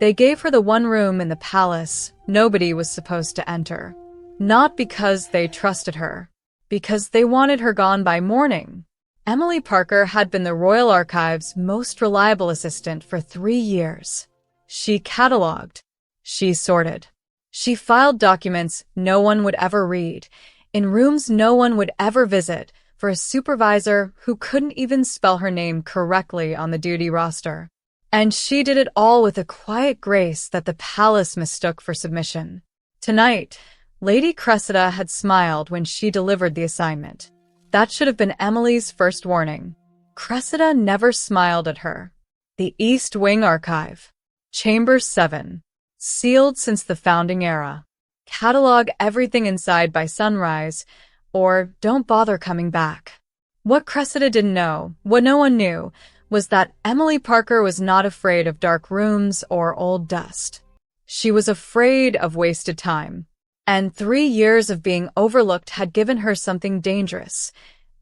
They gave her the one room in the palace nobody was supposed to enter. Not because they trusted her, because they wanted her gone by morning. Emily Parker had been the Royal Archives' most reliable assistant for 3 years. She cataloged. She sorted. She filed documents no one would ever read, in rooms no one would ever visit, for a supervisor who couldn't even spell her name correctly on the duty roster. And she did it all with a quiet grace that the palace mistook for submission. Tonight, Lady Cressida had smiled when she delivered the assignment. That should have been Emily's first warning. Cressida never smiled at her. The East Wing Archive. Chamber 7. Sealed since the founding era. Catalog everything inside by sunrise, or don't bother coming back. What Cressida didn't know, what no one knew, was that Emily Parker was not afraid of dark rooms or old dust. She was afraid of wasted time. And 3 years of being overlooked had given her something dangerous: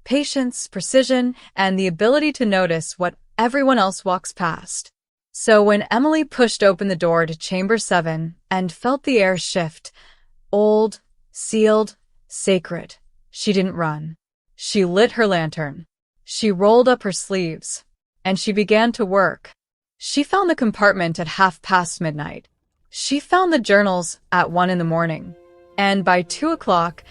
patience, precision, and the ability to notice what everyone else walks past. So when Emily pushed open the door to Chamber 7 and felt the air shift, old, sealed, sacred, she didn't run. She lit her lantern. She rolled up her sleeves. And she began to work. She found the compartment at midnight. She found the journals at 1 a.m. And by 2 o'clock,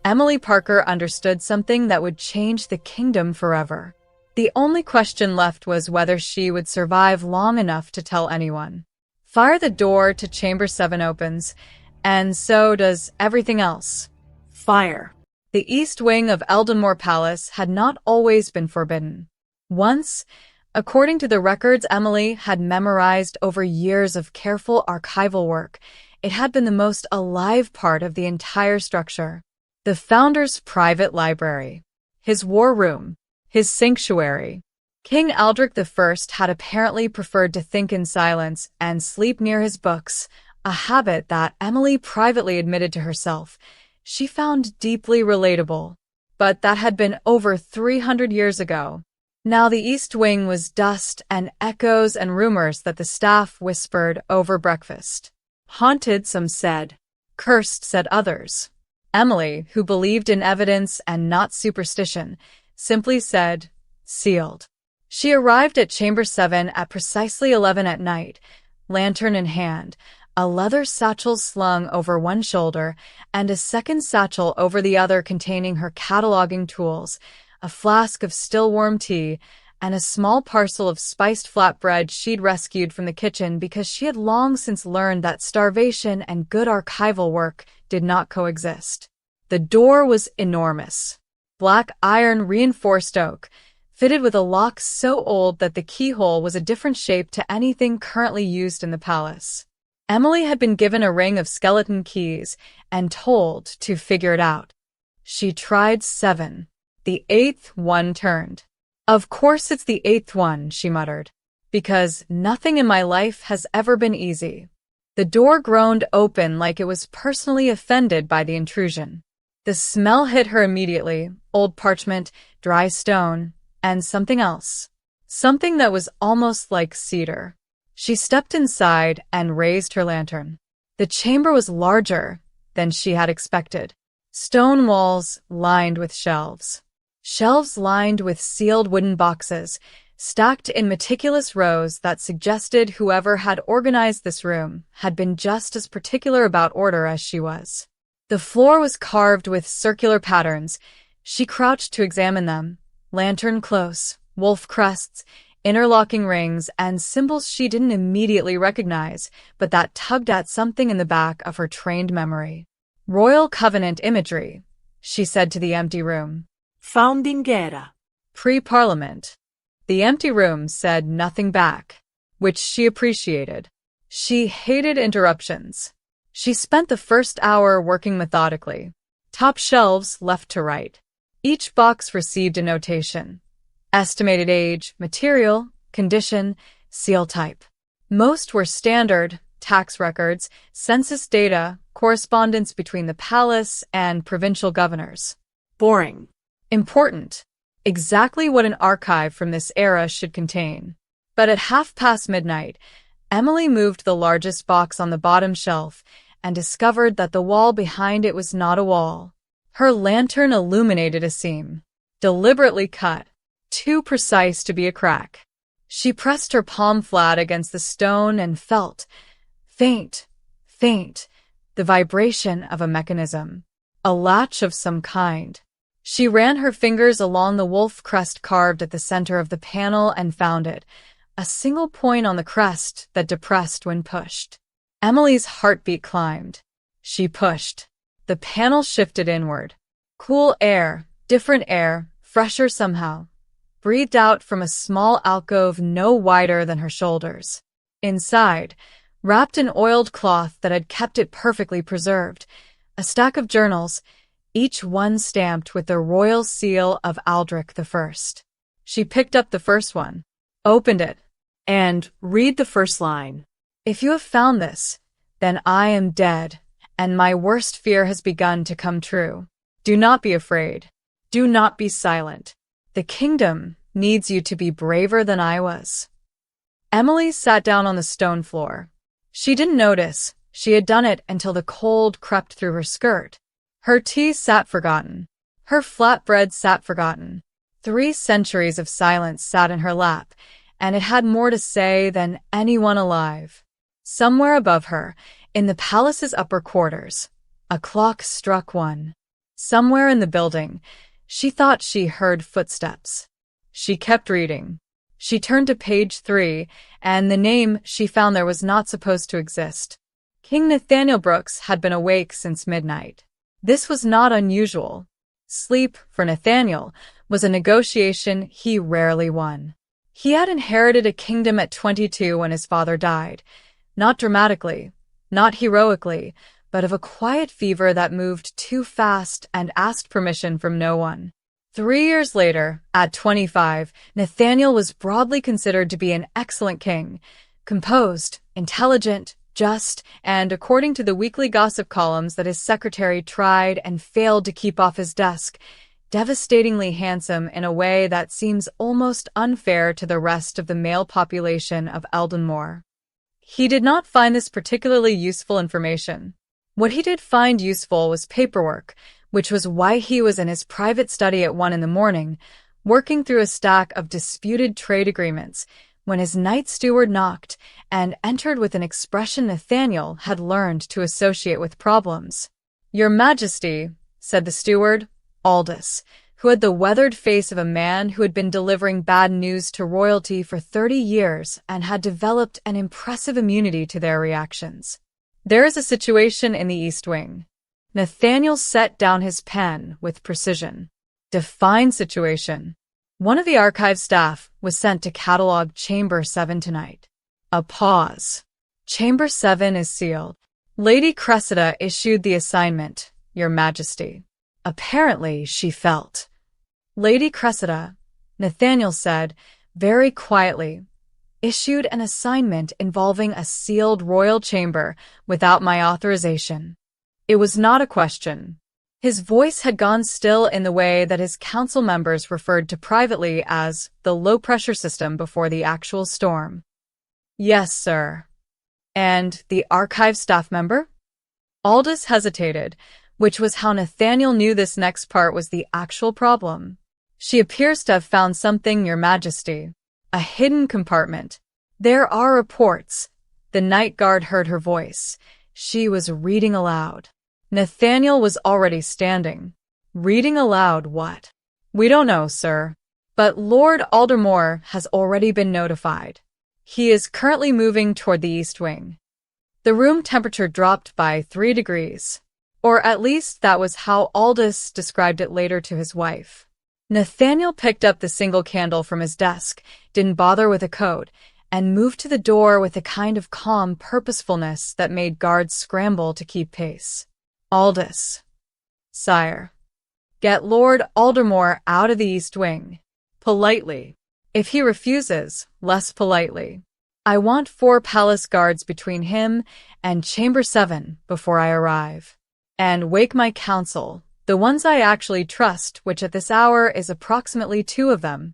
Emily Parker understood something that would change the kingdom forever. The only question left was whether she would survive long enough to tell anyone. Fire the door to Chamber 7 opens, and so does everything else. Fire. The East Wing of Eldenmore Palace had not always been forbidden. Once, according to the records Emily had memorized over years of careful archival work, it had been the most alive part of the entire structure. The founder's private library, his war room, his sanctuary. King Aldrich I had apparently preferred to think in silence and sleep near his books, a habit that Emily privately admitted to herself she found deeply relatable. But that had been over 300 years ago. Now the East Wing was dust and echoes and rumors that the staff whispered over breakfast. Haunted, some said. Cursed, said others. Emily, who believed in evidence and not superstition, simply said, sealed. She arrived at Chamber 7 at precisely 11 at night, lantern in hand, a leather satchel slung over one shoulder, and a second satchel over the other containing her cataloging tools, a flask of still warm tea, and a small parcel of spiced flatbread she'd rescued from the kitchen because she had long since learned that starvation and good archival work did not coexist. The door was enormous. Black iron reinforced oak, fitted with a lock so old that the keyhole was a different shape to anything currently used in the palace. Emily had been given a ring of skeleton keys and told to figure it out. She tried 7. The 8th one turned. Of course it's the 8th one, she muttered, because nothing in my life has ever been easy. The door groaned open like it was personally offended by the intrusion. The smell hit her immediately: old parchment, dry stone, and something else. Something that was almost like cedar. She stepped inside and raised her lantern. The chamber was larger than she had expected. Stone walls lined with shelves. Shelves lined with sealed wooden boxes, stacked in meticulous rows that suggested whoever had organized this room had been just as particular about order as she was. The floor was carved with circular patterns. She crouched to examine them. Lantern close, wolf crests, interlocking rings, and symbols she didn't immediately recognize, but that tugged at something in the back of her trained memory. Royal Covenant imagery, she said to the empty room. Founding era. Pre-Parliament. The empty room said nothing back, which she appreciated. She hated interruptions. She spent the first hour working methodically. Top shelves left to right. Each box received a notation. Estimated age, material, condition, seal type. Most were standard: tax records, census data, correspondence between the palace and provincial governors. Boring. Important. Exactly what an archive from this era should contain. But at midnight, Emily moved the largest box on the bottom shelf and discovered that the wall behind it was not a wall. Her lantern illuminated a seam, deliberately cut, too precise to be a crack. She pressed her palm flat against the stone and felt, faint, the vibration of a mechanism, a latch of some kind. She ran her fingers along the wolf crest carved at the center of the panel and found it, a single point on the crest that depressed when pushed. Emily's heartbeat climbed. She pushed. The panel shifted inward. Cool air, different air, fresher somehow, breathed out from a small alcove no wider than her shoulders. Inside, wrapped in oiled cloth that had kept it perfectly preserved, a stack of journals, each one stamped with the royal seal of Aldrich I. She picked up the first one, opened it, And read the first line. "If you have found this, then I am dead, and my worst fear has begun to come true. Do not be afraid. Do not be silent. The kingdom needs you to be braver than I was." Emily sat down on the stone floor. She didn't notice she had done it until the cold crept through her skirt. Her tea sat forgotten. Her flatbread sat forgotten. 3 centuries of silence sat in her lap, and it had more to say than anyone alive. Somewhere above her, in the palace's upper quarters, a clock struck 1. Somewhere in the building, she thought she heard footsteps. She kept reading. She turned to page 3, and the name she found there was not supposed to exist. King Nathaniel Brooks had been awake since midnight. This was not unusual. Sleep, for Nathaniel, was a negotiation he rarely won. He had inherited a kingdom at 22 when his father died, not dramatically, not heroically, but of a quiet fever that moved too fast and asked permission from no one. 3 years later, at 25, Nathaniel was broadly considered to be an excellent king, composed, intelligent, just, and according to the weekly gossip columns that his secretary tried and failed to keep off his desk, devastatingly handsome in a way that seems almost unfair to the rest of the male population of Eldenmore. He did not find this particularly useful information. What he did find useful was paperwork, which was why he was in his private study at 1 in the morning, working through a stack of disputed trade agreements, when his night steward knocked and entered with an expression Nathaniel had learned to associate with problems. "Your Majesty," said the steward, Aldous, who had the weathered face of a man who had been delivering bad news to royalty for 30 years and had developed an impressive immunity to their reactions. "There is a situation in the East Wing." Nathaniel set down his pen with precision. "Define situation." "One of the archive staff was sent to catalog Chamber 7 tonight." A pause. "Chamber 7 is sealed. Lady Cressida issued the assignment, Your Majesty." Apparently, she felt. "Lady Cressida," Nathaniel said, very quietly, "issued an assignment involving a sealed royal chamber without my authorization." It was not a question. His voice had gone still in the way that his council members referred to privately as the low-pressure system before the actual storm. "Yes, sir." "And the archive staff member?" Aldous hesitated, which was how Nathaniel knew this next part was the actual problem. "She appears to have found something, Your Majesty. A hidden compartment. There are reports." The night guard heard her voice. She was reading aloud. Nathaniel was already standing. "Reading aloud what?" "We don't know, sir. But Lord Aldermore has already been notified. He is currently moving toward the East Wing." The room temperature dropped by 3 degrees. Or at least that was how Aldous described it later to his wife. Nathaniel picked up the single candle from his desk, didn't bother with a code, and moved to the door with a kind of calm purposefulness that made guards scramble to keep pace. "Aldous." "Sire." "Get Lord Aldermore out of the East Wing. Politely. If he refuses, less politely. I want 4 palace guards between him and Chamber 7 before I arrive. And wake my council, the ones I actually trust, which at this hour is approximately 2 of them."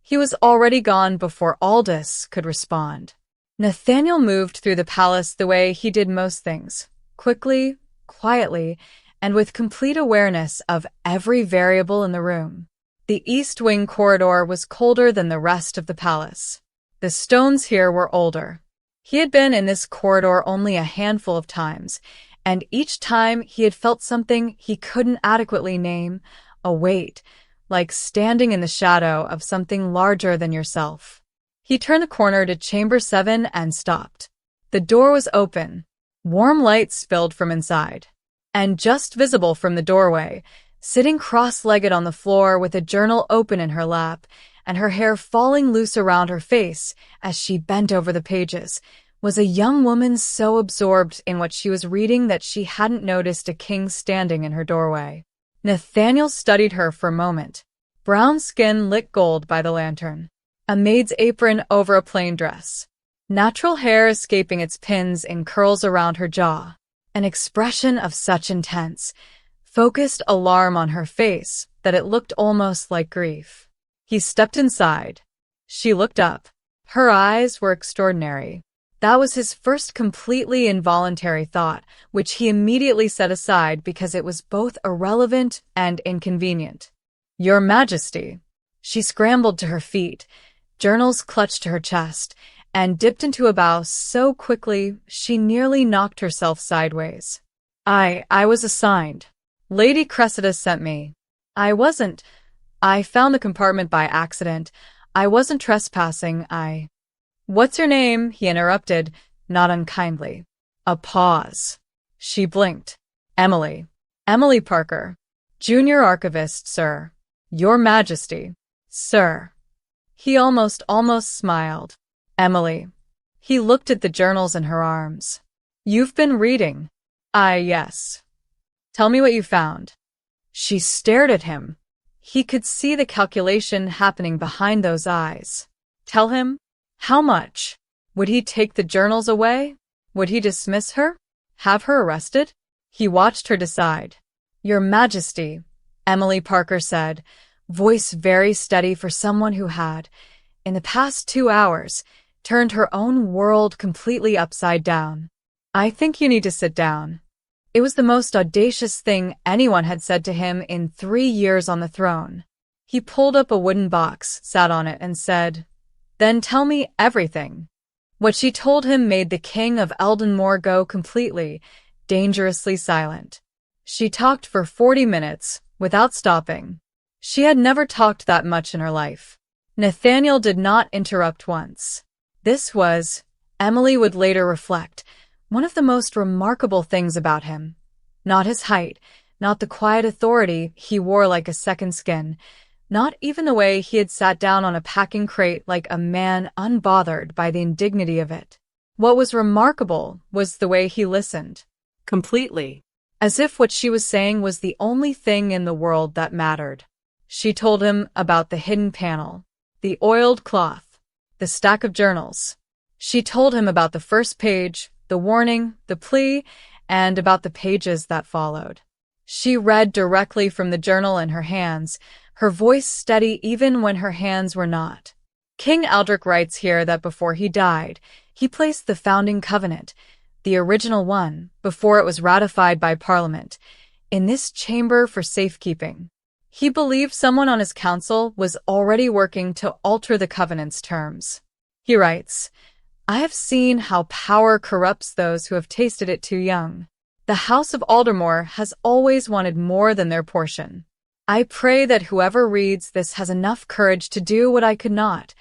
He was already gone before Aldous could respond. Nathaniel moved through the palace the way he did most things, quickly, quietly, and with complete awareness of every variable in the room. The East Wing corridor was colder than the rest of the palace. The stones here were older. He had been in this corridor only a handful of times, and each time he had felt something he couldn't adequately name, a weight, like standing in the shadow of something larger than yourself. He turned the corner to Chamber 7 and stopped. The door was open. Warm light spilled from inside. And just visible from the doorway, sitting cross-legged on the floor with a journal open in her lap and her hair falling loose around her face as she bent over the pages, was a young woman so absorbed in what she was reading that she hadn't noticed a king standing in her doorway. Nathaniel studied her for a moment. Brown skin lit gold by the lantern. A maid's apron over a plain dress. Natural hair escaping its pins in curls around her jaw. An expression of such intense, focused alarm on her face that it looked almost like grief. He stepped inside. She looked up. Her eyes were extraordinary. That was his first completely involuntary thought, which he immediately set aside because it was both irrelevant and inconvenient. "Your Majesty." She scrambled to her feet, journals clutched to her chest, and dipped into a bow so quickly she nearly knocked herself sideways. I was assigned. Lady Cressida sent me. I found the compartment by accident. I wasn't trespassing, What's your name? He interrupted, not unkindly. A pause. She blinked. Emily. Emily Parker. Junior archivist, sir. Your Majesty. Sir. He almost smiled. Emily. He looked at the journals in her arms. You've been reading. Yes. Tell me what you found. She stared at him. He could see the calculation happening behind those eyes. Tell him? How much? Would he take the journals away? Would he dismiss her? Have her arrested? He watched her decide. Your Majesty, Emily Parker said, voice very steady for someone who had, in the past 2 hours, turned her own world completely upside down. I think you need to sit down. It was the most audacious thing anyone had said to him in 3 years on the throne. He pulled up a wooden box, sat on it, and said, Then tell me everything. What she told him made the king of Eldenmore go completely, dangerously silent. She talked for 40 minutes, without stopping. She had never talked that much in her life. Nathaniel did not interrupt once. This was, Emily would later reflect, one of the most remarkable things about him. Not his height, not the quiet authority he wore like a second skin, not even the way he had sat down on a packing crate like a man unbothered by the indignity of it. What was remarkable was the way he listened. Completely. As if what she was saying was the only thing in the world that mattered. She told him about the hidden panel, the oiled cloth, the stack of journals. She told him about the first page, the warning, the plea, and about the pages that followed. She read directly from the journal in her hands, her voice steady even when her hands were not. King Aldrich writes here that before he died, he placed the founding covenant, the original one, before it was ratified by Parliament, in this chamber for safekeeping. He believed someone on his council was already working to alter the covenant's terms. He writes, I have seen how power corrupts those who have tasted it too young. The House of Aldermore has always wanted more than their portion. I pray that whoever reads this has enough courage to do what I could not,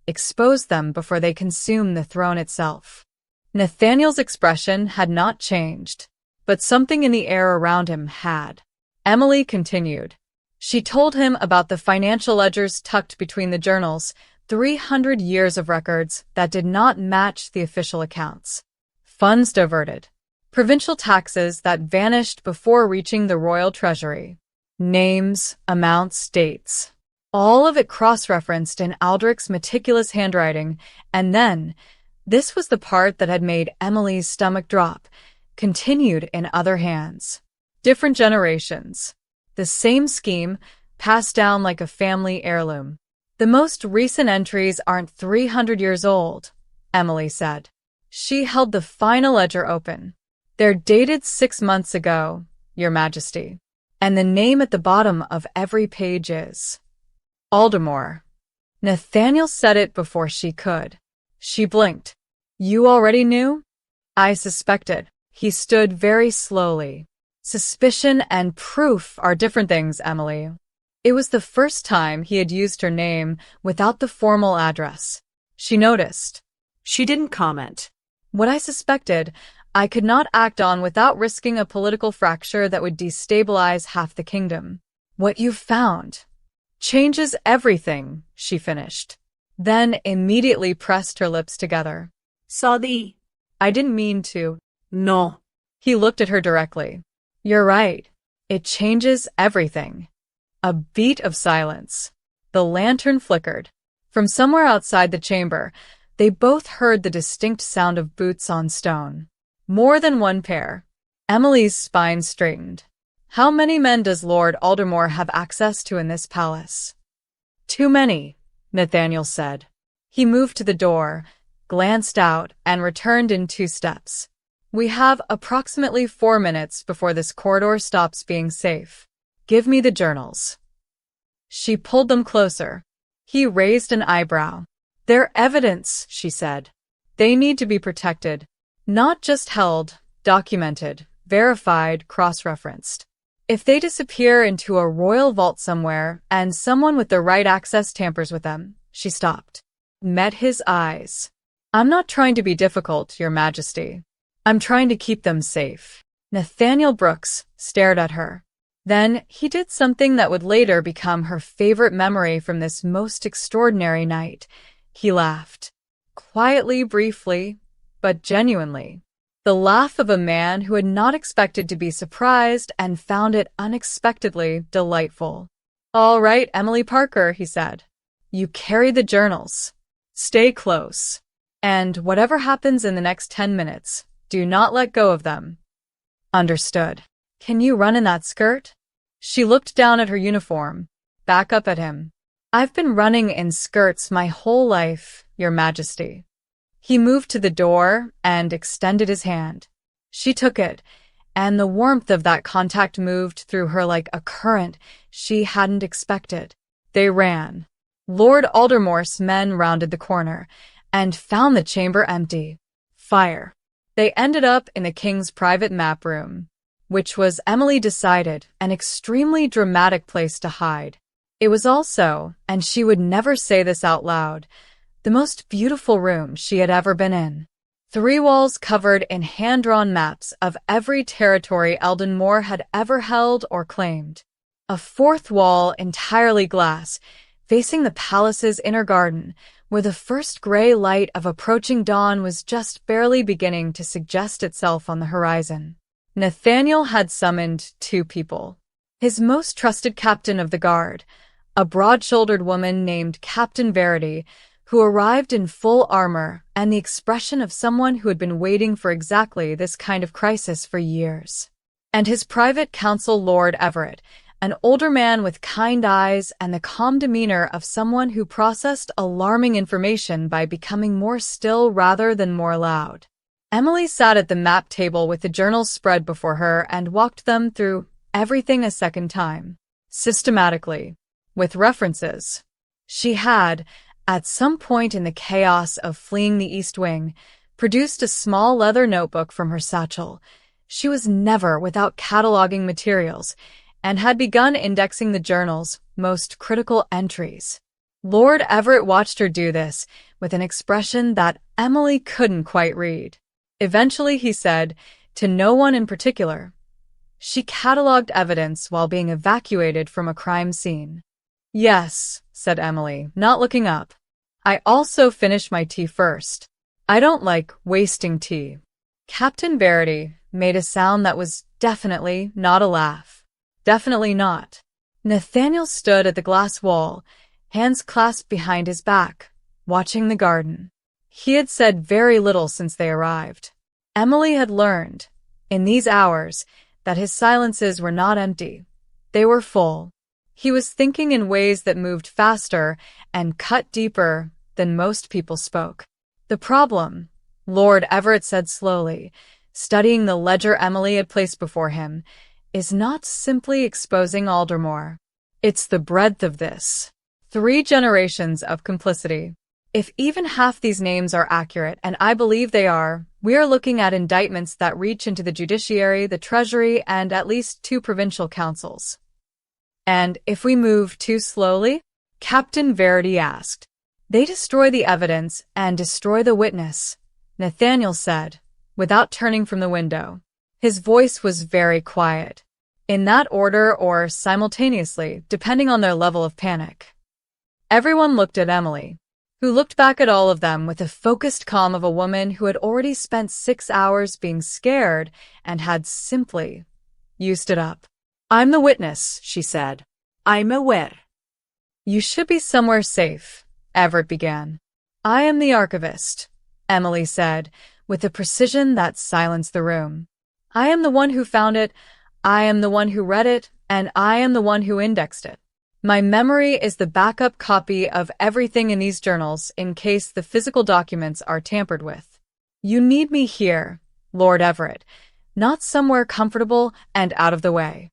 expose them before they consume the throne itself. Nathaniel's expression had not changed, but something in the air around him had. Emily continued. She told him about the financial ledgers tucked between the journals, 300 years of records that did not match the official accounts. Funds diverted. Provincial taxes that vanished before reaching the royal treasury. Names, amounts, dates. All of it cross-referenced in Aldrich's meticulous handwriting, and then, this was the part that had made Emily's stomach drop, continued in other hands. Different generations. The same scheme, passed down like a family heirloom. The most recent entries aren't 300 years old. Emily said. She held the final ledger open. They're dated 6 months ago, Your Majesty. And the name at the bottom of every page is Aldermore. Nathaniel said it before she could. She blinked. You already knew? I suspected. He stood very slowly. Suspicion and proof are different things, Emily. It was the first time he had used her name without the formal address. She noticed. She didn't comment. What I suspected, I could not act on without risking a political fracture that would destabilize half the kingdom. What you've found changes everything, she finished. Then immediately pressed her lips together. Saudi. I didn't mean to. No. He looked at her directly. You're right. It changes everything. A beat of silence. The lantern flickered. From somewhere outside the chamber, they both heard the distinct sound of boots on stone. More than one pair. Emily's spine straightened. How many men does Lord Aldermore have access to in this palace? Too many, Nathaniel said. He moved to the door, glanced out, and returned in 2 steps. We have approximately 4 minutes before this corridor stops being safe. Give me the journals. She pulled them closer. He raised an eyebrow. They're evidence, she said. They need to be protected. Not just held, documented, verified, cross-referenced. If they disappear into a royal vault somewhere and someone with the right access tampers with them, she stopped. Met his eyes. I'm not trying to be difficult, Your Majesty. I'm trying to keep them safe. Nathaniel Brooks stared at her. Then he did something that would later become her favorite memory from this most extraordinary night. He laughed. Quietly, briefly, but genuinely. The laugh of a man who had not expected to be surprised and found it unexpectedly delightful. All right, Emily Parker, he said. You carry the journals. Stay close. And whatever happens in the next 10 minutes, do not let go of them. Understood. Can you run in that skirt? She looked down at her uniform, back up at him. I've been running in skirts my whole life, Your Majesty. He moved to the door and extended his hand. She took it, and the warmth of that contact moved through her like a current she hadn't expected. They ran. Lord Aldermore's men rounded the corner and found the chamber empty. Fire. They ended up in the king's private map room, which was, Emily decided, an extremely dramatic place to hide. It was also, and she would never say this out loud, the most beautiful room she had ever been in. 3 walls covered in hand-drawn maps of every territory Eldon Moore had ever held or claimed. A 4th wall entirely glass, facing the palace's inner garden, where the first gray light of approaching dawn was just barely beginning to suggest itself on the horizon. Nathaniel had summoned 2 people. His most trusted captain of the guard, a broad-shouldered woman named Captain Verity, who arrived in full armor and the expression of someone who had been waiting for exactly this kind of crisis for years. And his private counsel, Lord Everett, an older man with kind eyes and the calm demeanor of someone who processed alarming information by becoming more still rather than more loud. Emily sat at the map table with the journals spread before her and walked them through everything a second time, systematically, with references. She had, at some point in the chaos of fleeing the East Wing, produced a small leather notebook from her satchel. She was never without cataloging materials, and had begun indexing the journal's most critical entries. Lord Everett watched her do this with an expression that Emily couldn't quite read. Eventually, he said, to no one in particular, she cataloged evidence while being evacuated from a crime scene. Yes, said Emily, not looking up. I also finish my tea first. I don't like wasting tea. Captain Verity made a sound that was definitely not a laugh. Definitely not. Nathaniel stood at the glass wall, hands clasped behind his back, watching the garden. He had said very little since they arrived. Emily had learned, in these hours, that his silences were not empty. They were full. He was thinking in ways that moved faster and cut deeper than most people spoke. The problem, Lord Everett said slowly, studying the ledger Emily had placed before him, is not simply exposing Aldermore. It's the breadth of this. 3 generations of complicity. If even half these names are accurate, and I believe they are, we are looking at indictments that reach into the judiciary, the treasury, and at least 2 provincial councils. And if we move too slowly? Captain Verity asked. They destroy the evidence and destroy the witness, Nathaniel said, without turning from the window. His voice was very quiet. In that order or simultaneously, depending on their level of panic. Everyone looked at Emily, who looked back at all of them with the focused calm of a woman who had already spent 6 hours being scared and had simply used it up. I'm the witness, she said. I'm aware. You should be somewhere safe, Everett began. I am the archivist, Emily said, with a precision that silenced the room. I am the one who found it, I am the one who read it, and I am the one who indexed it. My memory is the backup copy of everything in these journals in case the physical documents are tampered with. You need me here, Lord Everett, not somewhere comfortable and out of the way.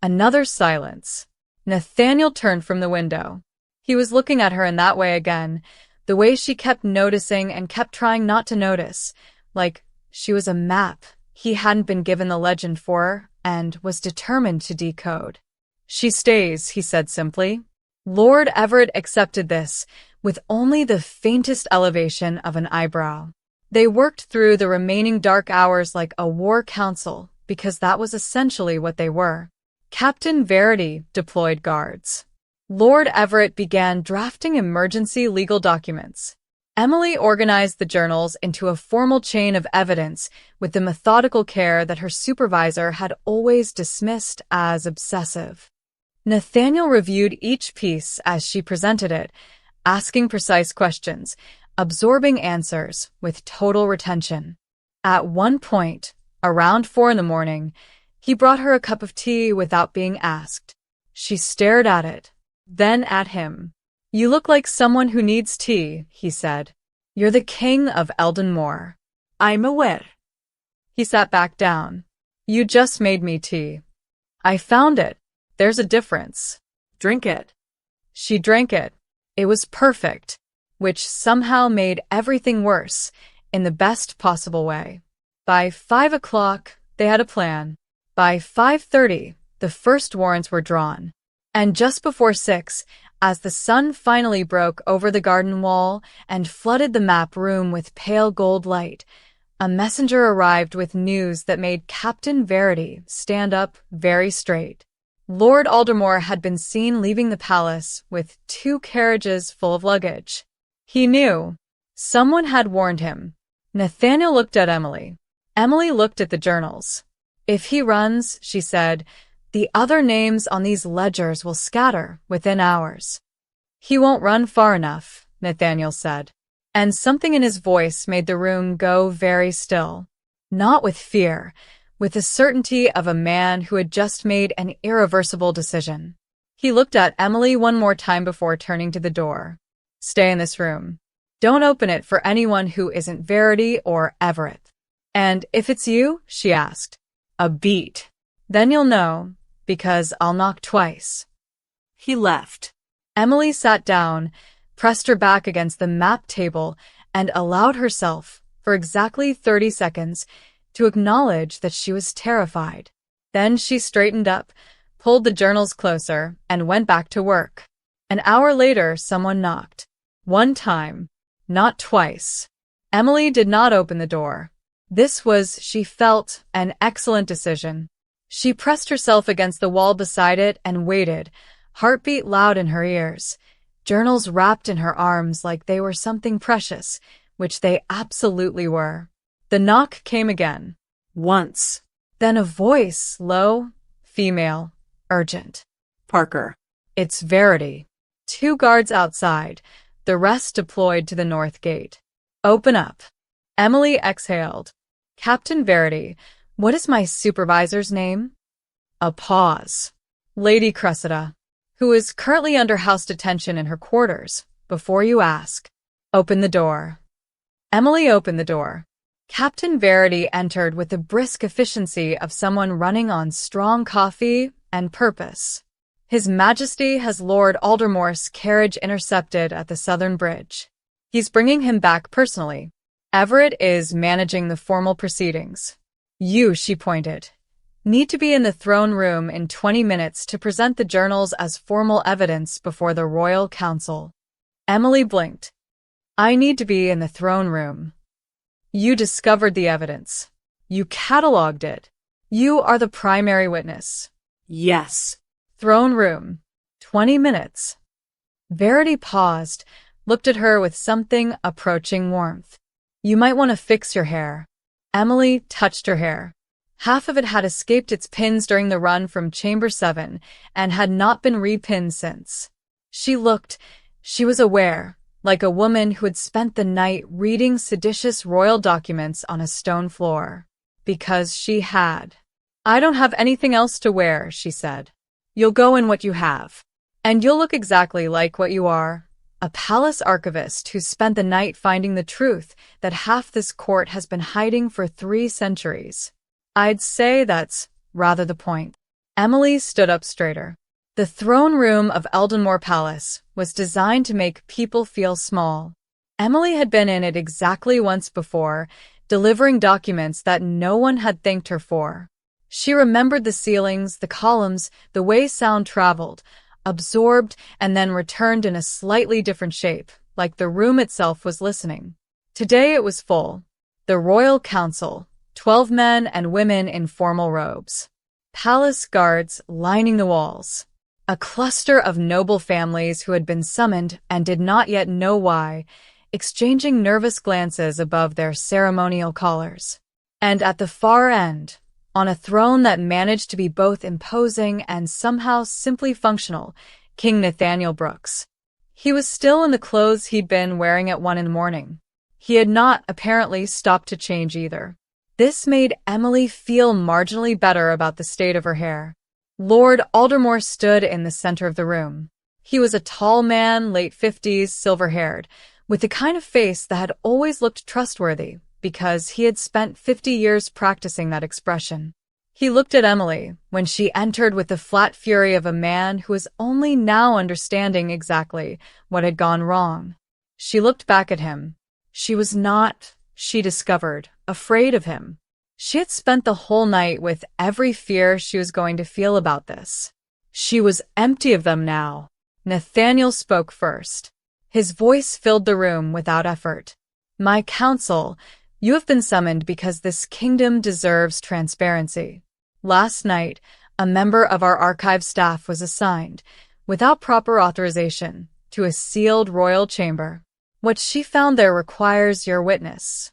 Another silence. Nathaniel turned from the window. He was looking at her in that way again, the way she kept noticing and kept trying not to notice, like she was a map he hadn't been given the legend for and was determined to decode. She stays, he said simply. Lord Everett accepted this, with only the faintest elevation of an eyebrow. They worked through the remaining dark hours like a war council, because that was essentially what they were. Captain Verity deployed guards. Lord Everett began drafting emergency legal documents. Emily organized the journals into a formal chain of evidence with the methodical care that her supervisor had always dismissed as obsessive. Nathaniel reviewed each piece as she presented it, asking precise questions, absorbing answers with total retention. At one point, around 4 a.m, he brought her a cup of tea without being asked. She stared at it, then at him. You look like someone who needs tea, he said. You're the king of Eldon Moor. I'm aware. He sat back down. You just made me tea. I found it. There's a difference. Drink it. She drank it. It was perfect, which somehow made everything worse, in the best possible way. By 5 o'clock, they had a plan. By 5:30, the first warrants were drawn. And just before 6, as the sun finally broke over the garden wall and flooded the map room with pale gold light, a messenger arrived with news that made Captain Verity stand up very straight. Lord Aldermore had been seen leaving the palace with 2 carriages full of luggage. He knew. Someone had warned him. Nathaniel looked at Emily. Emily looked at the journals. If he runs, she said, the other names on these ledgers will scatter within hours. He won't run far enough, Nathaniel said. And something in his voice made the room go very still. Not with fear, with the certainty of a man who had just made an irreversible decision. He looked at Emily one more time before turning to the door. Stay in this room. Don't open it for anyone who isn't Verity or Everett. And if it's you, she asked. A beat. Then you'll know, because I'll knock twice. He left. Emily sat down, pressed her back against the map table, and allowed herself, for exactly 30 seconds, to acknowledge that she was terrified. Then she straightened up, pulled the journals closer, and went back to work. An hour later, someone knocked. 1 time, not twice. Emily did not open the door. This was, she felt, an excellent decision. She pressed herself against the wall beside it and waited, heartbeat loud in her ears, journals wrapped in her arms like they were something precious, which they absolutely were. The knock came again. Once. Then a voice, low, female, urgent. Parker. It's Verity. 2 guards outside, the rest deployed to the north gate. Open up. Emily exhaled. Captain Verity, what is my supervisor's name? A pause. Lady Cressida, who is currently under house detention in her quarters. Before you ask, open the door. Emily opened the door. Captain Verity entered with the brisk efficiency of someone running on strong coffee and purpose. His Majesty has Lord Aldermore's carriage intercepted at the Southern Bridge. He's bringing him back personally. Everett is managing the formal proceedings. You, she pointed, need to be in the throne room in 20 minutes to present the journals as formal evidence before the Royal Council. Emily blinked. I need to be in the throne room. You discovered the evidence. You catalogued it. You are the primary witness. Yes. Throne room. 20 minutes. Verity paused, looked at her with something approaching warmth. You might want to fix your hair. Emily touched her hair. Half of it had escaped its pins during the run from Chamber 7 and had not been repinned since. She was aware, like a woman who had spent the night reading seditious royal documents on a stone floor. Because she had. I don't have anything else to wear, she said. You'll go in what you have. And you'll look exactly like what you are. A palace archivist who spent the night finding the truth that half this court has been hiding for 3 centuries. I'd say that's rather the point. Emily stood up straighter. The throne room of Eldenmore Palace was designed to make people feel small. Emily had been in it exactly once before, delivering documents that no one had thanked her for. She remembered the ceilings, the columns, the way sound traveled, absorbed and then returned in a slightly different shape, like the room itself was listening. Today it was full. The Royal Council, 12 men and women in formal robes. Palace guards lining the walls. A cluster of noble families who had been summoned and did not yet know why, exchanging nervous glances above their ceremonial collars. And at the far end, on a throne that managed to be both imposing and somehow simply functional, King Nathaniel Brooks. He was still in the clothes he'd been wearing at 1 a.m. He had not, apparently, stopped to change either. This made Emily feel marginally better about the state of her hair. Lord Aldermore stood in the center of the room. He was a tall man, late 50s, silver-haired, with the kind of face that had always looked trustworthy, because he had spent 50 years practicing that expression. He looked at Emily when she entered with the flat fury of a man who was only now understanding exactly what had gone wrong. She looked back at him. She was not, she discovered, afraid of him. She had spent the whole night with every fear she was going to feel about this. She was empty of them now. Nathaniel spoke first. His voice filled the room without effort. My counsel, you have been summoned because this kingdom deserves transparency. Last night, a member of our archive staff was assigned, without proper authorization, to a sealed royal chamber. What she found there requires your witness.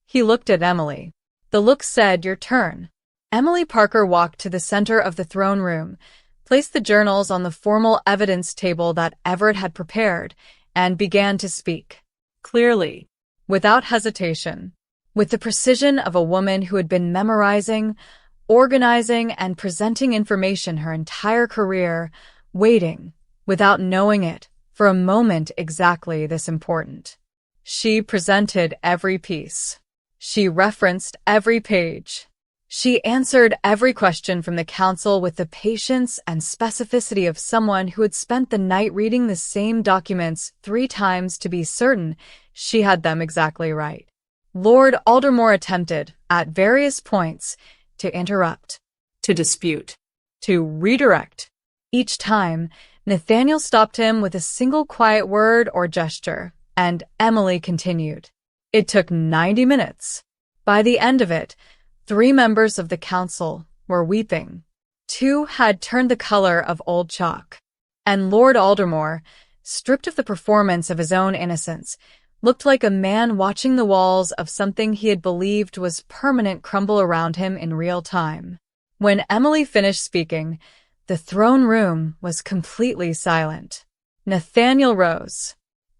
He looked at Emily. The look said, your turn. Emily Parker walked to the center of the throne room, placed the journals on the formal evidence table that Everett had prepared, and began to speak. Clearly, without hesitation, with the precision of a woman who had been memorizing, organizing, and presenting information her entire career, waiting, without knowing it, for a moment exactly this important. She presented every piece. She referenced every page. She answered every question from the council with the patience and specificity of someone who had spent the night reading the same documents 3 times to be certain she had them exactly right. Lord Aldermore attempted, at various points, to interrupt, To dispute. to redirect. Each time, Nathaniel stopped him with a single quiet word or gesture, and Emily continued. It took 90 minutes. By the end of it, 3 members of the council were weeping. 2 had turned the color of old chalk. And Lord Aldermore, stripped of the performance of his own innocence, looked like a man watching the walls of something he had believed was permanent crumble around him in real time. When Emily finished speaking, the throne room was completely silent. Nathaniel rose.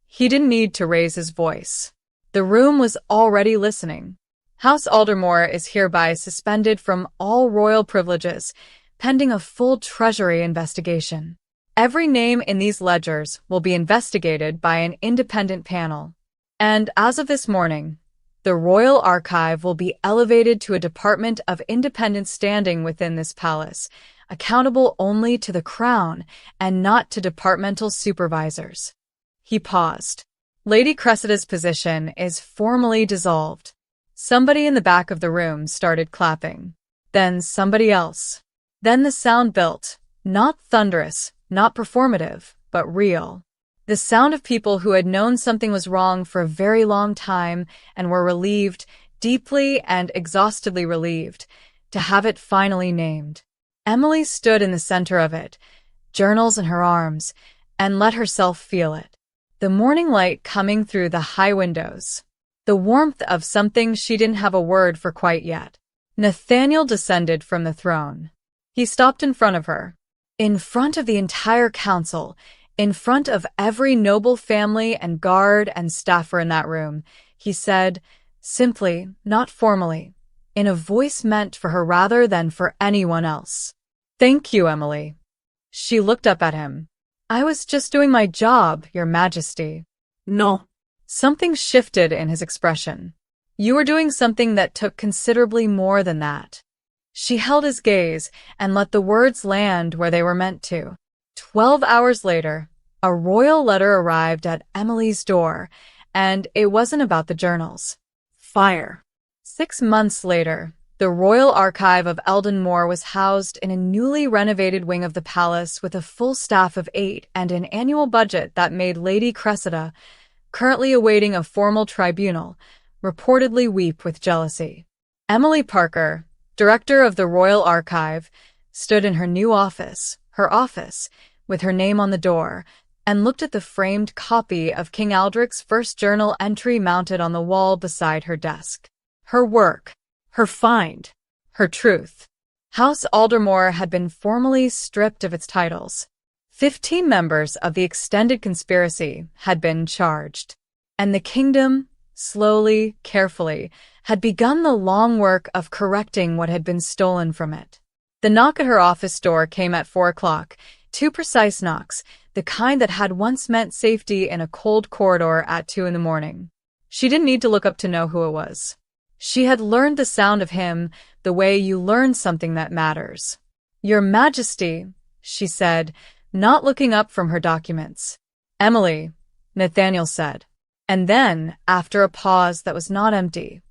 He didn't need to raise his voice. The room was already listening. House Aldermore is hereby suspended from all royal privileges, pending a full Treasury investigation. Every name in these ledgers will be investigated by an independent panel. And as of this morning, the Royal Archive will be elevated to a department of independent standing within this palace, accountable only to the crown and not to departmental supervisors. He paused. Lady Cressida's position is formally dissolved. Somebody in the back of the room started clapping. Then somebody else. Then the sound built, not thunderous, not performative, but real. The sound of people who had known something was wrong for a very long time and were relieved, deeply and exhaustedly relieved, to have it finally named. Emily stood in the center of it, journals in her arms, and let herself feel it. The morning light coming through the high windows. The warmth of something she didn't have a word for quite yet. Nathaniel descended from the throne. He stopped in front of her. In front of the entire council, in front of every noble family and guard and staffer in that room, he said, simply, not formally, in a voice meant for her rather than for anyone else. "Thank you, Emily." She looked up at him. "I was just doing my job, Your Majesty." No. Something shifted in his expression. "You were doing something that took considerably more than that." She held his gaze and let the words land where they were meant to. 12 hours later, a royal letter arrived at Emily's door, and it wasn't about the journals. Fire. 6 months later, the Royal Archive of Eldon Moor was housed in a newly renovated wing of the palace with a full staff of 8 and an annual budget that made Lady Cressida, currently awaiting a formal tribunal, reportedly weep with jealousy. Emily Parker, director of the Royal Archive, stood in her new office, with her name on the door, and looked at the framed copy of King Aldric's first journal entry mounted on the wall beside her desk. Her work, her find, her truth. House Aldermore had been formally stripped of its titles. 15 members of the extended conspiracy had been charged, and the kingdom, slowly, carefully, had begun the long work of correcting what had been stolen from it. The knock at her office door came at 4 o'clock, 2 precise knocks, the kind that had once meant safety in a cold corridor at 2 in the morning. She didn't need to look up to know who it was. She had learned the sound of him the way you learn something that matters. "Your Majesty," she said, not looking up from her documents. "Emily," Nathaniel said. And then, after a pause that was not empty,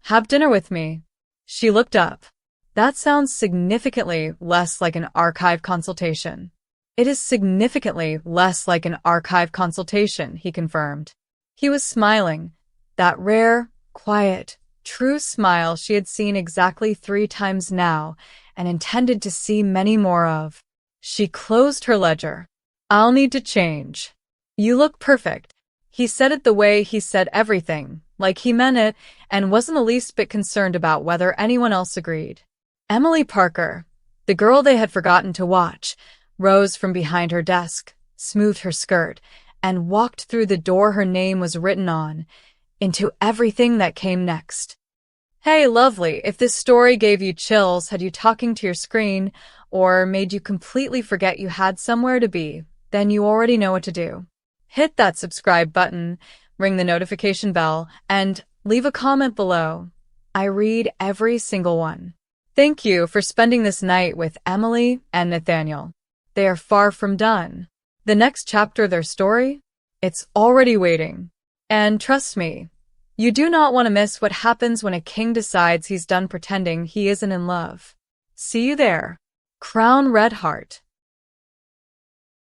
"Have dinner with me." She looked up. "That sounds significantly less like an archive consultation." "It is significantly less like an archive consultation," he confirmed. He was smiling, that rare, quiet, true smile she had seen exactly 3 times now and intended to see many more of. She closed her ledger. "I'll need to change." "You look perfect." He said it the way he said everything, like he meant it, and wasn't the least bit concerned about whether anyone else agreed. Emily Parker, the girl they had forgotten to watch, rose from behind her desk, smoothed her skirt, and walked through the door her name was written on, into everything that came next. "Hey, lovely, if this story gave you chills, had you talking to your screen, or made you completely forget you had somewhere to be, then you already know what to do. Hit that subscribe button, ring the notification bell, and leave a comment below. I read every single one. Thank you for spending this night with Emily and Nathaniel. They are far from done. The next chapter of their story? It's already waiting. And trust me, you do not want to miss what happens when a king decides he's done pretending he isn't in love. See you there. Crown Red Heart.